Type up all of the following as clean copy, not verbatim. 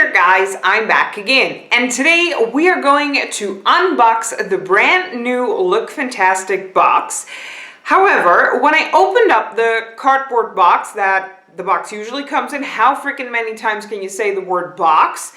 there guys, I'm back again, and today we are going to unbox the brand new Lookfantastic box. However, when I opened up the cardboard box that the box usually comes in, how freaking many times can you say the word box?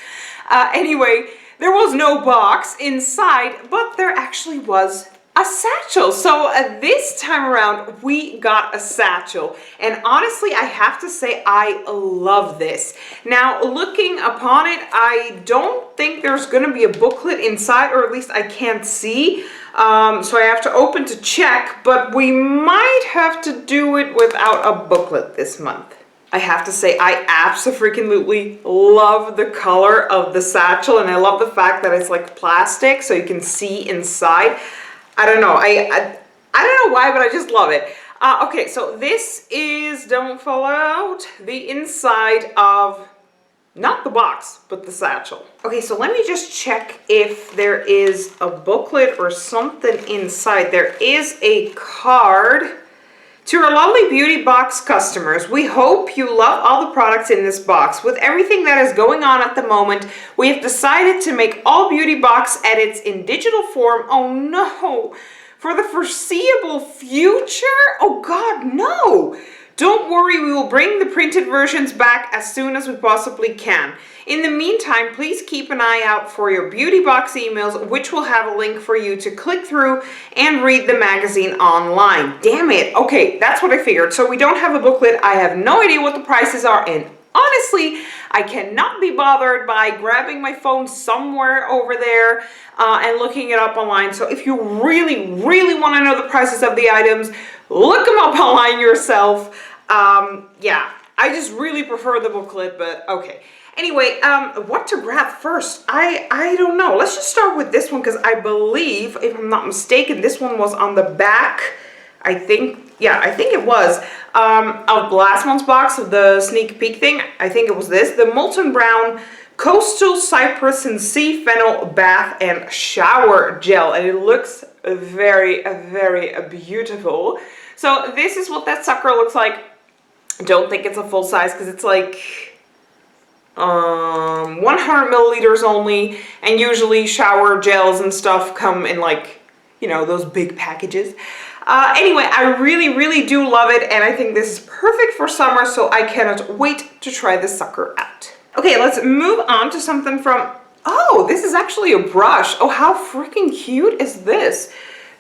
Anyway, there was no box inside, but there actually was a satchel. So this time around we got a satchel, and honestly I have to say I love this. Now looking upon it, I don't think there's gonna be a booklet inside, or at least I can't see, so I have to open to check, but we might have to do it without a booklet this month. I have to say I absolutely love the color of the satchel, and I love the fact that it's like plastic so you can see inside. I don't know, I don't know why, but I just love it. Okay, so this is, don't fall out, the inside of, not the box, but the satchel. Okay, so let me just check if there is a booklet or something inside. There is a card. To our lovely beauty box customers, we hope you love all the products in this box. With everything that is going on at the moment, we have decided to make all beauty box edits in digital form. Oh no! For the foreseeable future? Oh God, no! Don't worry, we will bring the printed versions back as soon as we possibly can. In the meantime, please keep an eye out for your beauty box emails, which will have a link for you to click through and read the magazine online. Damn it. Okay, that's what I figured. So we don't have a booklet. I have no idea what the prices are, and honestly, I cannot be bothered by grabbing my phone somewhere over there and looking it up online. So if you really want to know the prices of the items, look them up online yourself. Yeah, I just really prefer the booklet, but okay. Anyway, what to grab first? I don't know. Let's just start with this one, because I believe, if I'm not mistaken, this one was on the back. I think, yeah, I think it was, of the last month's box of the sneak peek thing. I think it was this, the Molten Brown Coastal Cypress and Sea Fennel Bath and Shower Gel, and it looks very beautiful. So this is what that sucker looks like. Don't think it's a full size, because it's like 100 milliliters only, and usually shower gels and stuff come in, like, you know, those big packages. Anyway, I really do love it, and I think this is perfect for summer, so I cannot wait to try this sucker out. Okay, let's move on to something from, oh, this is actually a brush. Oh, how freaking cute is this?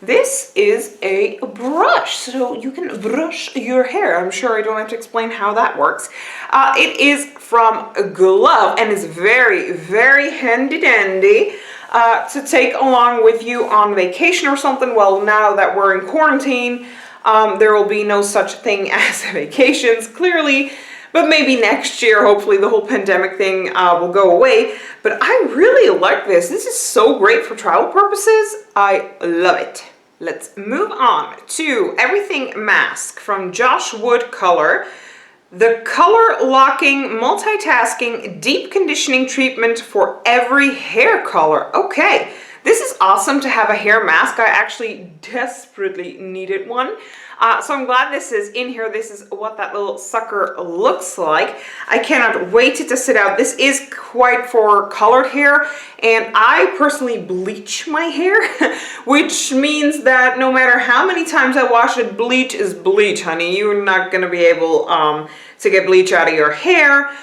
This is a brush, so you can brush your hair. I'm sure I don't have to explain how that works. It is from Glove, and is very handy dandy to take along with you on vacation or something. Well, now that we're in quarantine, there will be no such thing as vacations, clearly. But maybe next year, hopefully the whole pandemic thing will go away. But I really like this. This is so great for travel purposes. I love it. Let's move on to Everything Mask from Josh Wood Color. The color locking, multitasking, deep conditioning treatment for every hair color. Okay, this is awesome to have a hair mask. I actually desperately needed one. So I'm glad this is in here. This is what that little sucker looks like. I cannot wait to test it out. This is quite for colored hair, and I personally bleach my hair, which means that no matter how many times I wash it, bleach is bleach, honey. You're not gonna be able to get bleach out of your hair.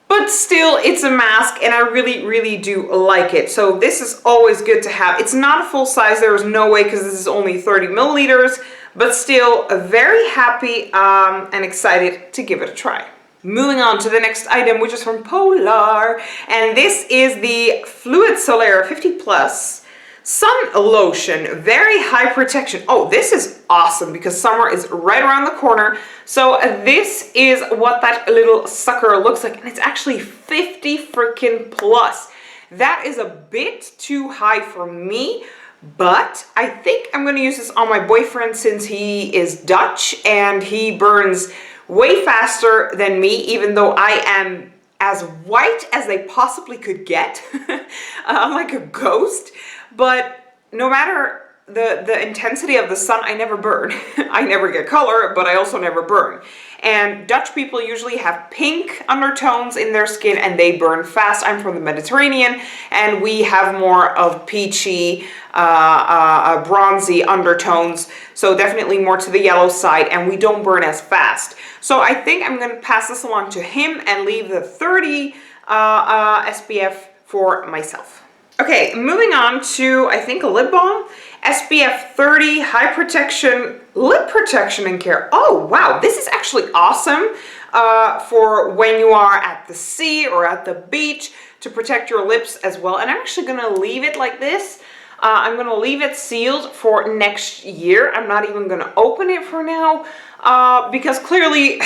But still, it's a mask, and I really do like it. So this is always good to have. It's not a full size. There is no way, because this is only 30 milliliters, but still very happy and excited to give it a try. Moving on to the next item, which is from Polar, and this is the Fluid Solaire 50 Plus Sun Lotion, very high protection. Oh, this is awesome because summer is right around the corner. So this is what that little sucker looks like, and it's actually 50 freaking plus. That is a bit too high for me, but I think I'm gonna use this on my boyfriend since he is Dutch and he burns way faster than me, even though I am as white as they possibly could get, like a ghost. But no matter the intensity of the sun, I never burn. I never get color, but I also never burn. And Dutch people usually have pink undertones in their skin and they burn fast. I'm from the Mediterranean and we have more of peachy, bronzy undertones. So definitely more to the yellow side, and we don't burn as fast. So I think I'm going to pass this along to him and leave the 30 SPF for myself. Okay, moving on to, I think, a lip balm. SPF 30, high protection, lip protection and care. Oh, wow, this is actually awesome for when you are at the sea or at the beach to protect your lips as well. And I'm actually gonna leave it like this. I'm gonna leave it sealed for next year. I'm not even gonna open it for now because clearly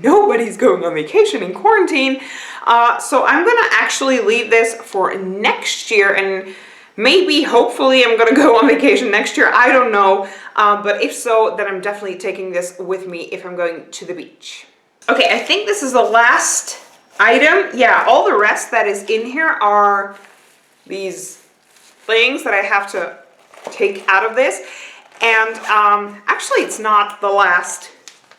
nobody's going on vacation in quarantine. So I'm gonna actually leave this for next year, and maybe, hopefully, I'm gonna go on vacation next year. I don't know. But if so, then I'm definitely taking this with me if I'm going to the beach. Okay, I think this is the last item. Yeah, all the rest that is in here are these things that I have to take out of this. And actually, it's not the last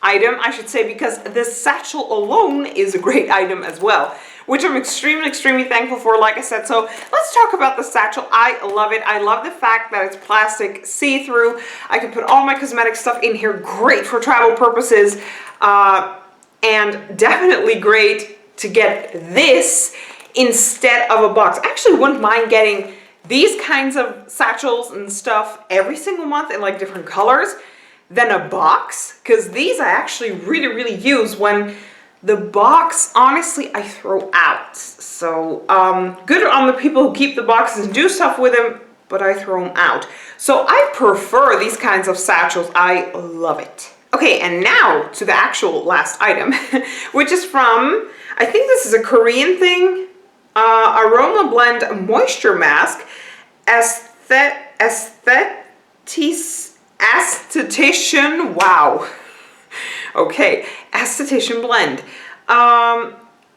item, I should say, because this satchel alone is a great item as well, which I'm extremely, extremely thankful for, like I said. So let's talk about the satchel. I love it. I love the fact that it's plastic, see-through. I can put all my cosmetic stuff in here. Great for travel purposes. And definitely great to get this instead of a box. I actually wouldn't mind getting these kinds of satchels and stuff every single month in like different colors than a box, because these I actually really, really use. When the box, honestly, I throw out. So good on the people who keep the boxes and do stuff with them, but I throw them out. So I prefer these kinds of satchels. I love it. Okay, and now to the actual last item, which is from, I think this is a Korean thing, Aroma Blend Moisture Mask, Aesthetician, wow. Okay, Aesthetician Blend.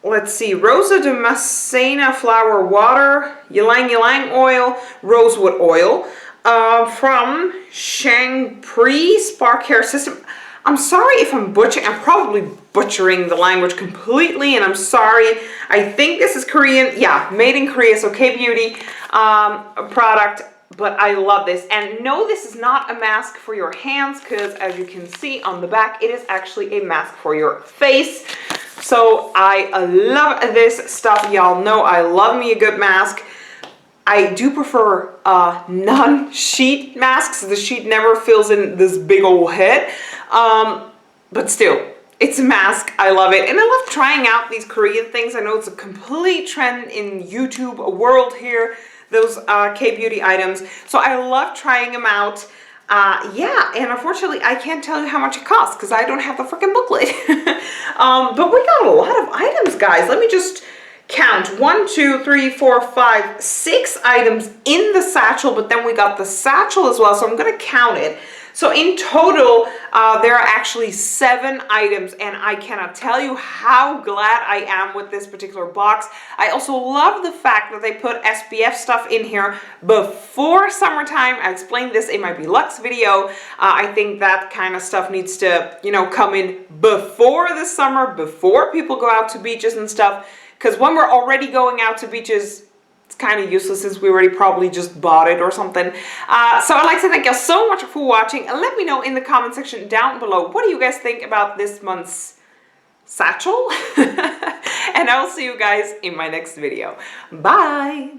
Let's see, Rosa de Macena flower water, ylang ylang oil, rosewood oil, from Shangpri Spark Hair System. I'm sorry if I'm probably butchering the language completely, and I'm sorry. I think this is Korean. Yeah, made in Korea, so K-Beauty product. But I love this. And no, this is not a mask for your hands, because as you can see on the back, it is actually a mask for your face. So I love this stuff. Y'all know I love me a good mask. I do prefer non-sheet masks. The sheet never fills in this big old head. But still, it's a mask. I love it. And I love trying out these Korean things. I know it's a complete trend in YouTube world here, those K-Beauty items. So I love trying them out. Yeah, and unfortunately, I can't tell you how much it costs because I don't have the freaking booklet. But we got a lot of items, guys. Let me just count. 1, 2, 3, 4, 5, 6 items in the satchel, but then we got the satchel as well. So I'm going to count it. So in total, there are actually 7 items, and I cannot tell you how glad I am with this particular box. I also love the fact that they put SPF stuff in here before summertime. I explained this in my Belux video. I think that kind of stuff needs to, you know, come in before the summer, before people go out to beaches and stuff. Because when we're already going out to beaches, it's kind of useless since we already probably just bought it or something. So I'd like to thank you so much for watching, and let me know in the comment section down below, what do you guys think about this month's satchel? And I will see you guys in my next video. Bye!